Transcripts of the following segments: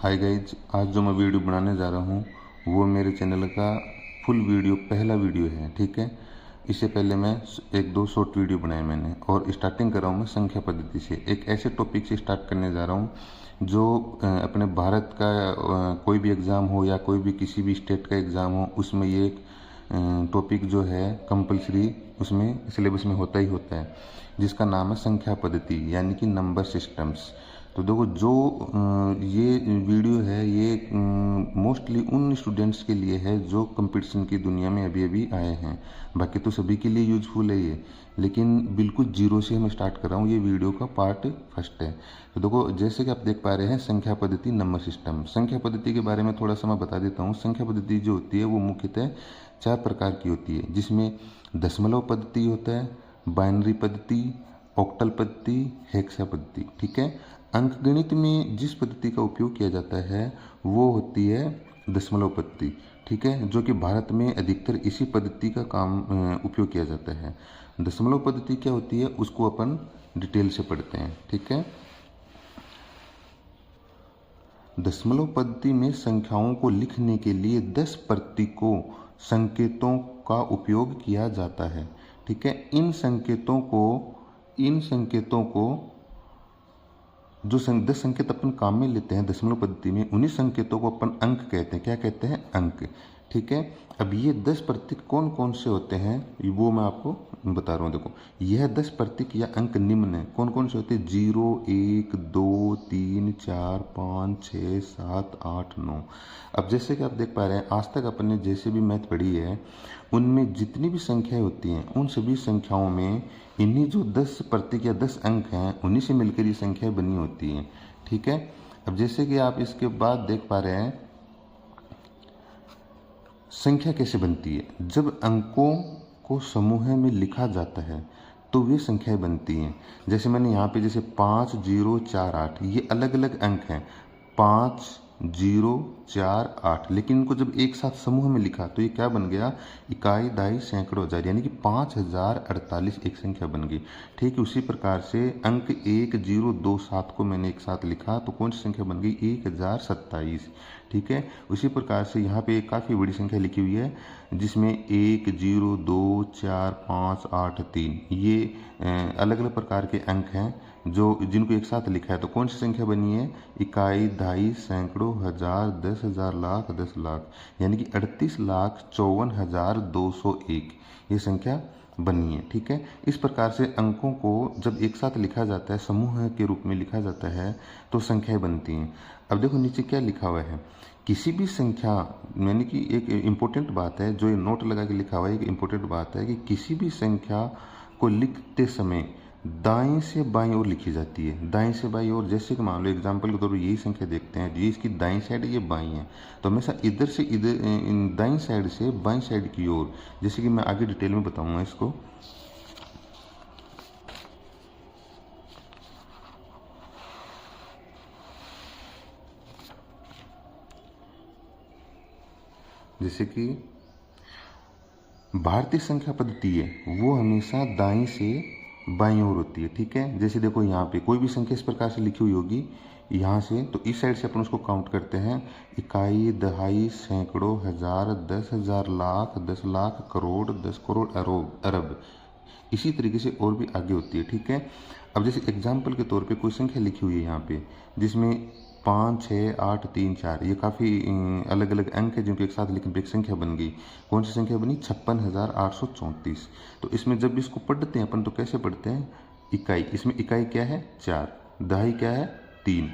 Hi guys, आज जो मैं वीडियो बनाने जा रहा हूँ वो मेरे चैनल का फुल वीडियो पहला वीडियो है। ठीक है, इससे पहले मैं एक दो शॉर्ट वीडियो बनाए मैंने, और स्टार्टिंग कर रहा हूँ मैं संख्या पद्धति से। एक ऐसे टॉपिक से स्टार्ट करने जा रहा हूँ जो अपने भारत का कोई भी एग्ज़ाम हो या कोई भी किसी भी स्टेट का एग्ज़ाम हो, उसमें ये एक टॉपिक जो है कंपलसरी उसमें सिलेबस में होता ही होता है, जिसका नाम है संख्या पद्धति यानी कि नंबर सिस्टम्स। तो देखो, जो ये वीडियो है ये मोस्टली उन स्टूडेंट्स के लिए है जो कंपटीशन की दुनिया में अभी अभी आए हैं। बाकी तो सभी के लिए यूजफुल है ये, लेकिन बिल्कुल जीरो से मैं स्टार्ट कर रहा हूँ। ये वीडियो का पार्ट फर्स्ट है। तो देखो, जैसे कि आप देख पा रहे हैं, संख्या पद्धति नंबर सिस्टम। संख्या पद्धति के बारे में थोड़ा सा मैं बता देता हूँ। संख्या पद्धति जो होती है वो मुख्यतः 4 प्रकार की होती है, जिसमें दशमलव पद्धति होता है, बाइनरी पद्धति, ऑक्टल पद्धति, हेक्सा पद्धति। ठीक है, अंकगणित में जिस पद्धति का उपयोग किया जाता है वो होती है दशमलव पद्धति। ठीक है, जो कि भारत में अधिकतर इसी पद्धति का काम उपयोग किया जाता है। दशमलव पद्धति क्या होती है उसको अपन डिटेल से पढ़ते हैं। ठीक है, दशमलव पद्धति में संख्याओं को लिखने के लिए 10 प्रतीकों संकेतों का उपयोग किया जाता है। ठीक है, इन संकेतों को जो 10 संकेत अपन काम में लेते हैं दशमलव पद्धति में, उन्हीं संकेतों को अपन अंक कहते हैं। क्या कहते हैं? अंक। ठीक है, अब ये 10 प्रतीक कौन कौन से होते हैं वो मैं आपको बता रहा हूँ। देखो, यह 10 प्रतीक या अंक निम्न है। कौन कौन से होते हैं? 0, 1, 2, 3, 4, 5, 6, 7, 8, 9। अब जैसे कि आप देख पा रहे हैं, आज तक अपन ने जैसे भी मैथ पढ़ी है उनमें जितनी भी संख्याएं होती हैं उन सभी संख्याओं में इन्हीं जो 10 प्रतीक या 10 अंक हैं उन्हीं से मिलकर ये संख्याएं बनी होती हैं। ठीक है, अब जैसे कि आप इसके बाद देख पा रहे हैं संख्या कैसे बनती है। जब अंकों को समूह में लिखा जाता है तो वे संख्याएं बनती हैं। जैसे मैंने यहाँ पे जैसे 5, 0, 4, 8 ये अलग अलग अंक हैं, 5, 0, 4, 8, लेकिन इनको जब एक साथ समूह में लिखा तो ये क्या बन गया? इकाई, दहाई, सैकड़ों, हजार, यानी कि 5048 एक संख्या बन गई। ठीक है, उसी प्रकार से अंक 1, 0, 2, 7 को मैंने एक साथ लिखा तो कौन सी संख्या बन गई? 1027। ठीक है, उसी प्रकार से यहाँ पे काफ़ी बड़ी संख्या लिखी हुई है जिसमें 1, 0, 2, 4, 5, 8, 3 ये अलग अलग प्रकार के अंक हैं जो जिनको एक साथ लिखा है तो कौन सी संख्या बनी है? इकाई, दहाई, सैकड़ों, हजार, 10,000, लाख, 10 लाख, यानी कि 38,54,201 ये संख्या बनी है। ठीक है, इस प्रकार से अंकों को जब एक साथ लिखा जाता है, समूह के रूप में लिखा जाता है तो संख्याएं बनती हैं। अब देखो नीचे क्या लिखा हुआ है, किसी भी संख्या, यानी कि एक इम्पोर्टेंट बात है जो ये नोट लगा के लिखा हुआ है, एक इम्पोर्टेंट बात है कि किसी भी संख्या को लिखते समय दाएं से बाईं ओर लिखी जाती है। दाएं से बाईं ओर, जैसे कि मान लो एग्जांपल के तौर पर यही संख्या देखते हैं, ये इसकी दाईं साइड है, ये बाईं है, तो हमेशा इधर से इधर दाईं साइड से बाईं साइड की ओर, जैसे कि मैं आगे डिटेल में बताऊंगा इसको। जैसे कि भारतीय संख्या पद्धति है वो हमेशा दाईं से बाईं ओर होती है। ठीक है, जैसे देखो यहाँ पे कोई भी संख्या इस प्रकार से लिखी हुई होगी यहाँ से, तो इस साइड से अपन उसको काउंट करते हैं, इकाई, दहाई, सैकड़ों, हजार, 10,000, लाख, 10 लाख, करोड़, 10 करोड़, अरब। इसी तरीके से और भी आगे होती है। ठीक है, अब जैसे एग्जाम्पल के तौर पे कोई संख्या लिखी हुई है यहाँ पे जिसमें 5, 6, 8, 3, 4 ये काफ़ी अलग अलग अंक है जिनको एक साथ लिखने पर एक संख्या बन गई। कौन सी संख्या बनी? 56,834। तो इसमें जब इसको पढ़ते हैं अपन तो कैसे पढ़ते हैं? इकाई, इसमें इकाई क्या है? 4, दहाई क्या है? 3,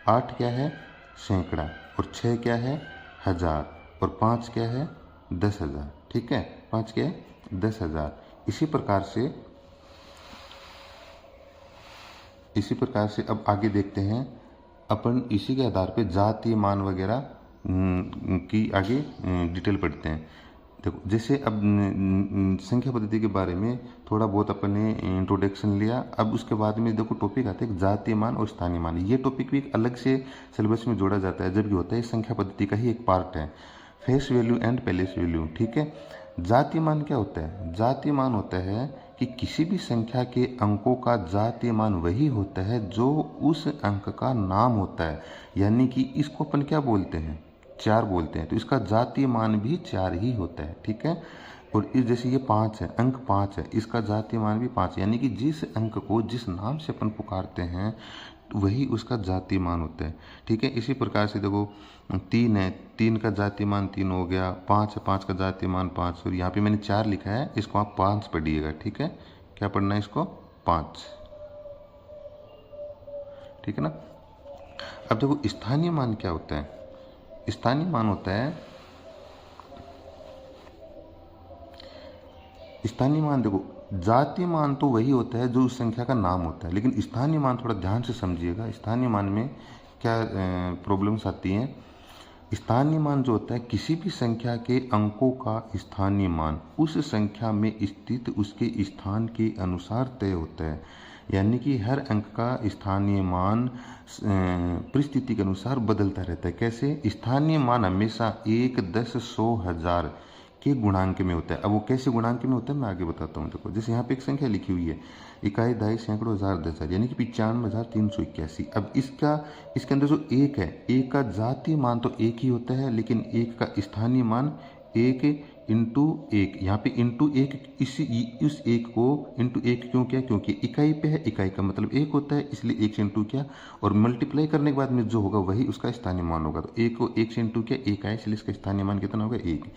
8 क्या है? सैकड़ा, और 6 क्या है? हजार, और 5 क्या है? 10,000। ठीक है, 5 क्या है? 10,000। इसी प्रकार से अब आगे देखते हैं अपन, इसी के आधार पे जातीय मान वगैरह की आगे डिटेल पढ़ते हैं। देखो, जैसे अब संख्या पद्धति के बारे में थोड़ा बहुत अपन ने इंट्रोडक्शन लिया। अब उसके बाद में देखो टॉपिक आता है जातीय मान और स्थानीय मान। ये टॉपिक भी एक अलग से सिलेबस में जोड़ा जाता है, जबकि होता है संख्या पद्धति का ही एक पार्ट है, face value and palace value. ठीक है, जातीय मान क्या होता है? जातीय मान होता है कि कि किसी भी संख्या के अंकों का जातीय मान वही होता है जो उस अंक का नाम होता है। यानी कि इसको अपन क्या बोलते हैं, 4 बोलते हैं, तो इसका जातीय मान भी 4 ही होता है। ठीक है। और इस जैसे ये 5 है, अंक 5 है, इसका जातीय मान भी 5 है। यानी कि जिस अंक को जिस नाम से अपन पुकारते हैं वही उसका जातीय मान होता है। ठीक है। इसी प्रकार से देखो 3 है, 3 का जातीय मान 3 हो गया। 5 है, 5 का जातीय मान 5। और यहाँ पे मैंने 4 लिखा है, इसको आप 5 पढ़िएगा। ठीक है। क्या पढ़ना है इसको, 5। ठीक है ना। अब देखो स्थानीय मान क्या होता है। स्थानीय मान होता है, स्थानीय मान देखो जातीय मान तो वही होता है जो उस संख्या का नाम होता है, लेकिन स्थानीय मान थोड़ा ध्यान से समझिएगा। स्थानीय मान में क्या प्रॉब्लम्स आती हैं। स्थानीय मान जो होता है किसी भी संख्या के अंकों का स्थानीय मान उस संख्या में स्थित उसके स्थान के अनुसार तय होता है। यानी कि हर अंक का स्थानीय मान परिस्थिति के अनुसार बदलता रहता है। कैसे, स्थानीय मान हमेशा 1, 10, 100, 1000 के गुणांक में होता है। अब वो कैसे गुणांक में होता है मैं आगे बताता हूँ। देखो जैसे यहाँ पे एक संख्या लिखी हुई है, इकाई, दहाई, सैकड़ों, हजार, 10,000, यानी कि 95,381। अब इसके अंदर जो 1 है, 1 का जातीय मान तो 1 ही होता है, लेकिन 1 का स्थानीय मान 1 इंटू 1, यहाँ पे इंटू 1, इस 1 को इंटू 1 क्यों किया, क्योंकि इकाई पे है, इकाई का मतलब 1 होता है, इसलिए 1 से इंटू किया और मल्टीप्लाई करने के बाद में जो होगा वही उसका स्थानीय मान होगा। तो 1 को 1 से इंटू किया, 1 आया, इसलिए इसका स्थानीय मान कितना होगा, 1।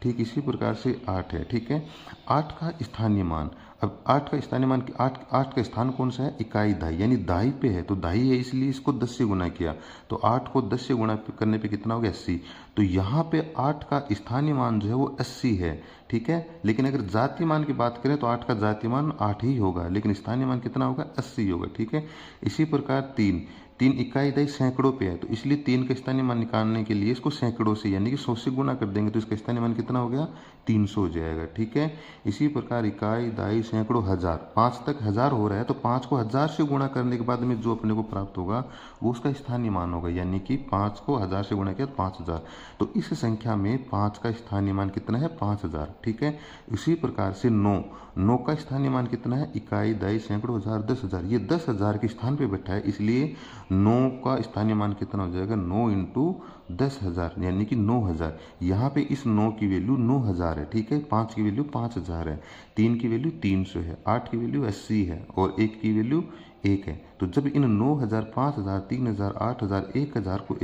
ठीक इसी प्रकार से 8 है। ठीक है। 8 का स्थानीय मान, अब 8 का स्थानीय मान, 8 का स्थान कौन सा है, इकाई, दहाई, यानी दहाई पे है, तो दहाई है इसलिए इसको 10 से गुना किया, तो 8 को 10 से गुना करने पे कितना हो गया, 80। तो यहाँ पे 8 का स्थानीय मान जो है वो 80 है। ठीक है। लेकिन अगर जातीय मान की बात करें तो 8 का जातीय मान 8 ही होगा, लेकिन स्थानीय मान कितना होगा, 80 होगा। ठीक है। इसी प्रकार 3 इकाई, दहाई, सैकड़ों पे है, तो इसलिए 3 का स्थानीय मान निकालने के लिए इसको सैकड़ों से यानी कि 100 से गुना कर देंगे, तो इसका स्थानीय मान कितना हो गया, 300 हो जाएगा। ठीक है। इसी प्रकार इकाई, दहाई, सैकड़ों, 1000, 5 तक 1000 हो रहा है, तो 5 को 1000 से गुणा करने के बाद में जो अपने को प्राप्त होगा वो उसका स्थानीय मान होगा। यानी कि 5 को 1000 से गुणा किया तो 5000, तो इस संख्या में 5 का स्थानीय मान कितना है, 5000। ठीक है। इसी प्रकार से 9 का स्थानीय मान कितना है, इकाई, दहाई, सैकड़ों, 1000, 10,000, ये 10,000 के स्थान पे बैठा है, इसलिए 9 का स्थानीय मान कितना हो जाएगा, 9 इंटू 10,000 यानी कि 9000। यहाँ पे इस 9 की वैल्यू 9000 है। ठीक है। 5 की वैल्यू 5000 है, 3 की वैल्यू 300 है, 8 की वैल्यू 80 है और 1 की वैल्यू 1 है। तो जब इन 9000, 5000, 3000, 8000, 1000 को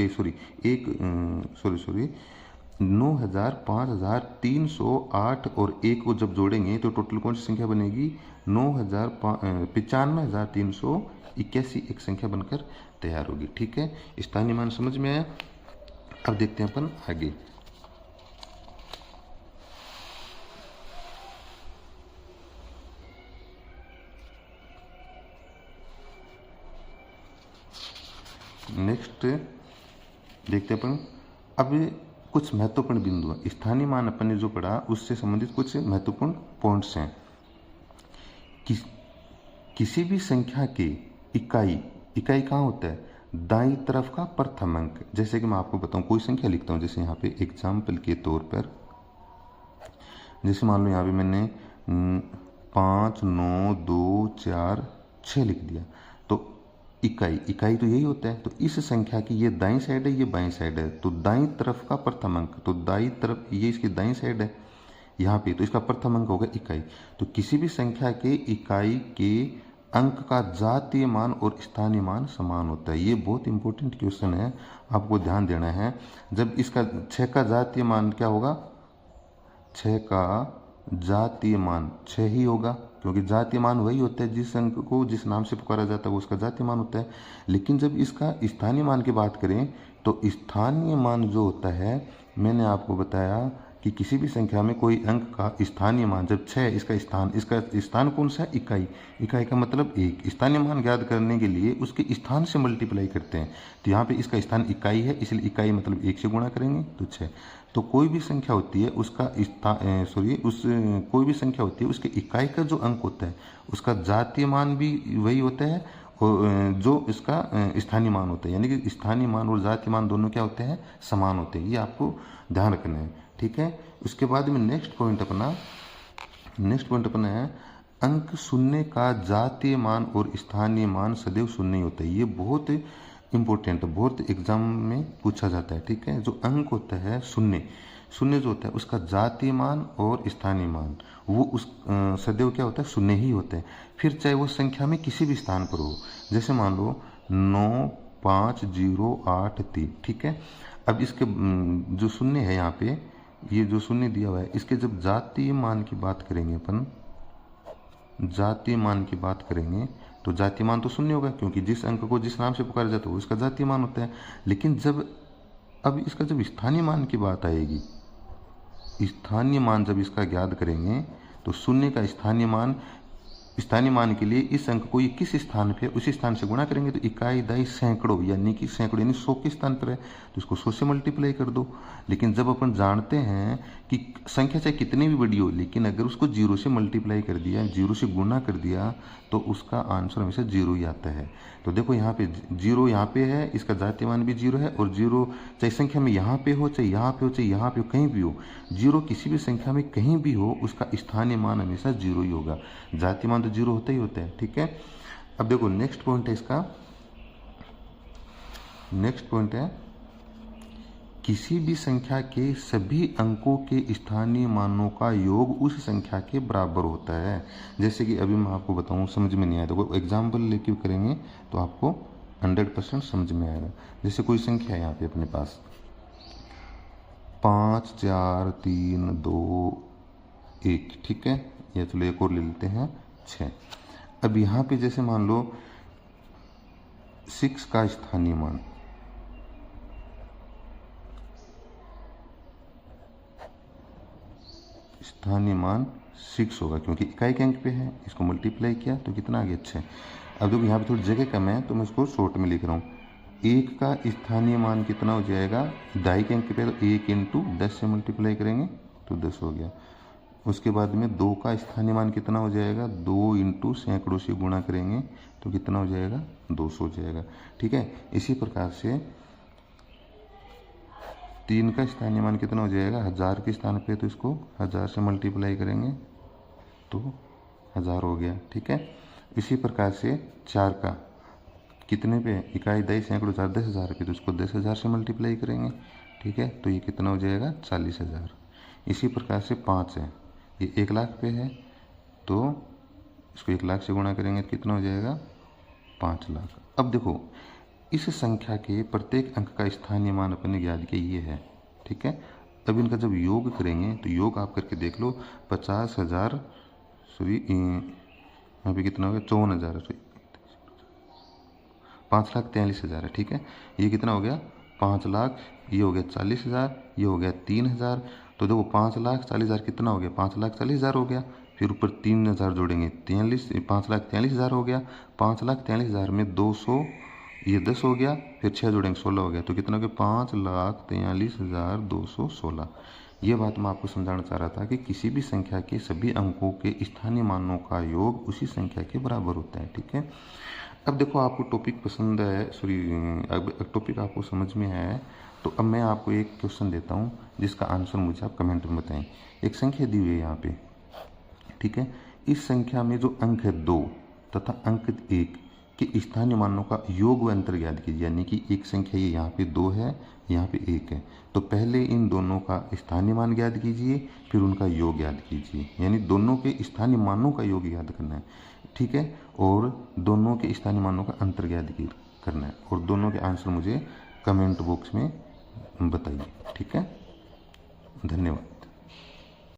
9000, 5000, 300, 8 और 1 को जब जोड़ेंगे तो टोटल कौन सी संख्या बनेगी, 95,381 एक संख्या बनकर तैयार होगी। ठीक है। स्थानीय मान समझ में आया। अब देखते हैं अपन आगे। नेक्स्ट देखते हैं अपन अब कुछ महत्वपूर्ण बिंदु है। स्थानीय मान अपन ने जो पढ़ा उससे संबंधित कुछ महत्वपूर्ण पॉइंट्स हैं। किसी भी संख्या के इकाई कहाँ होता है, दाईं तरफ का प्रथम अंक। जैसे कि मैं आपको बताऊं, कोई संख्या लिखता हूं, जैसे यहाँ पे एग्जाम्पल के तौर पर, जैसे मान लो यहाँ पे मैंने 5, 9, 2, 4, 6 लिख दिया, तो इकाई तो यही होता है। तो इस संख्या की ये दाईं साइड है, ये बाईं साइड है, तो दाईं तरफ का प्रथम अंक, तो दाईं तरफ ये इसकी दाईं साइड है यहाँ पे, तो इसका प्रथम अंक होगा इकाई। तो किसी भी संख्या के इकाई के अंक का जातीय मान और स्थानीय मान समान होता है। ये बहुत इंपॉर्टेंट क्वेश्चन है, आपको ध्यान देना है। जब इसका 6 का जातीय मान क्या होगा, 6 का जातीय मान 6 ही होगा, क्योंकि जातीय मान वही होता है जिस अंक को जिस नाम से पुकारा जाता है वो उसका जातीय मान होता है। लेकिन जब इसका स्थानीय मान की बात करें तो स्थानीय मान जो होता है, मैंने आपको बताया कि किसी भी संख्या में कोई अंक का स्थानीय मान जब 6, इसका स्थान कौन सा है, इकाई का मतलब 1। स्थानीय मान ज्ञात करने के लिए उसके स्थान से मल्टीप्लाई करते हैं, तो यहाँ पे इसका स्थान इकाई है, इसलिए इकाई मतलब 1 से गुणा करेंगे तो 6। तो कोई भी संख्या होती है उसका कोई भी संख्या होती है उसके इकाई का जो अंक होता है उसका जातीय मान भी वही होता है और जो इसका स्थानीय मान होता है। यानी कि स्थानीय मान और जातीय मान दोनों क्या होते हैं, समान होते हैं। ये आपको ध्यान रखना है। ठीक है। उसके बाद में नेक्स्ट पॉइंट अपना है अंक शून्य का जातीय मान और स्थानीय मान सदैव शून्य ही होता है। ये बहुत इंपॉर्टेंट, बहुत एग्जाम में पूछा जाता है। ठीक है, जो अंक होता है शून्य, शून्य जो होता है उसका जातीय मान और स्थानीय मान वो उस सदैव क्या होता है, शून्य ही होता है। फिर चाहे वो संख्या में किसी भी स्थान पर हो, जैसे मान लो 9 5 0 8 3। ठीक है, अब इसके जो शून्य है यहाँ पे, ये जो शून्य दिया हुआ है, इसके जब जातीय मान की बात करेंगे अपन, जातीय मान की बात करेंगे तो जातीय मान तो शून्य होगा, क्योंकि जिस अंक को जिस नाम से पुकारा जाता है वो इसका जातीय मान होता है। लेकिन जब अब इसका जब स्थानीय मान की बात आएगी, स्थानीय मान जब इसका ज्ञात करेंगे तो शून्य का स्थानीय मान के लिए इस अंक को ये किस स्थान पे, उसी स्थान से गुणा करेंगे तो इकाई दाई सैकड़ों, यानी कि सैकड़ों यानी 100 के स्थान पर है तो इसको 100 से मल्टीप्लाई कर दो। लेकिन जब अपन जानते हैं कि संख्या चाहे कितनी भी बड़ी हो, लेकिन अगर उसको 0 से मल्टीप्लाई कर दिया, 0 से गुणा कर दिया तो उसका आंसर हमेशा 0 ही आता है। तो देखो यहाँ पे 0 यहाँ पे है, इसका जातीय मान भी 0 है, और 0 चाहे संख्या में यहाँ पे हो, चाहे यहाँ पे हो, चाहे यहाँ पे हो, कहीं भी हो, 0 किसी भी संख्या में कहीं भी हो, उसका स्थानीय मान हमेशा 0 ही होगा। जातीय मान तो 0 होता ही होता है। ठीक है, अब देखो नेक्स्ट पॉइंट है इसका, नेक्स्ट पॉइंट है किसी भी संख्या के सभी अंकों के स्थानीय मानों का योग उस संख्या के बराबर होता है। जैसे कि अभी मैं आपको बताऊं, समझ में नहीं आया तो एग्जाम्पल लेके करेंगे तो आपको 100% समझ में आएगा। जैसे कोई संख्या है यहाँ पे अपने पास 5 4 3 2 1। ठीक है, या चलो एक और ले लेते हैं 6। अब यहाँ पे जैसे मान लो 6 का स्थानीय मान, स्थानीय मान 6 होगा, क्योंकि इकाई के अंक पे है, इसको मल्टीप्लाई किया तो कितना आ गया 6। अब देखो यहाँ पे थोड़ी जगह कम है तो मैं इसको शॉर्ट में लिख रहा हूँ। 1 का स्थानीय मान कितना हो जाएगा, दाई के अंक पे तो 1 इंटू 10 से मल्टीप्लाई करेंगे तो 10 हो गया। उसके बाद में 2 का स्थानीय मान कितना हो जाएगा, 2 इंटू सैकड़ों से गुणा करेंगे तो कितना हो जाएगा, 200 हो जाएगा। ठीक है, इसी प्रकार से 3 का स्थानीय मान कितना हो जाएगा, 1000 के स्थान पे तो इसको 1000 से मल्टीप्लाई करेंगे तो 1000 हो गया। ठीक है, इसी प्रकार से 4 का कितने पे, इकाई दाई सैकड़ों 10,000 पे तो इसको 10,000 से मल्टीप्लाई करेंगे। ठीक है, तो ये कितना हो जाएगा, 40,000। इसी प्रकार से 5 है, ये 1 लाख पे है तो इसको 1 लाख से गुणा करेंगे तो कितना हो जाएगा, 5 लाख। अब देखो इस संख्या के प्रत्येक अंक का स्थानीय मान अपन ने ज्ञात किया ये है। ठीक है, अब इनका जब योग करेंगे तो योग आप करके देख लो, 50,000 सॉरी यहाँ पे कितना हो गया, 54,000 5,43,000 है। ठीक है, ये कितना हो गया, 5 लाख, ये हो गया 40,000, ये हो गया 3,000। तो देखो 5,40,000 कितना हो गया, 5,40,000 हो गया। फिर ऊपर 3,000 जोड़ेंगे, 5,43,000 हो गया। 5,43,000 में 200, ये 10 हो गया, फिर 6 जोड़ेंगे 16 हो गया, तो कितना हो गया, 5,43,216। ये बात मैं आपको समझाना चाह रहा था कि किसी भी संख्या के सभी अंकों के स्थानीय मानों का योग उसी संख्या के बराबर होता है। ठीक है, अब देखो आपको टॉपिक पसंद है, सॉरी अब टॉपिक आपको समझ में आया है, तो अब मैं आपको एक क्वेश्चन देता हूँ जिसका आंसर मुझे आप कमेंट में बताएं। एक संख्या दी हुई है यहाँ पे। ठीक है, इस संख्या में जो अंक है 2 तथा अंक 1 के स्थानीय मानों का योग व अंतर ज्ञात कीजिए। यानी कि एक संख्या ये यहाँ पे 2 है, यहाँ पे 1 है, तो पहले इन दोनों का स्थानीय मान ज्ञात कीजिए, फिर उनका योग ज्ञात कीजिए। यानी दोनों के स्थानीय मानों का योग ज्ञात करना है। ठीक है, और दोनों के स्थानीय मानों का अंतर ज्ञात करना है, और दोनों के आंसर मुझे कमेंट बॉक्स में बताइए। ठीक है, धन्यवाद।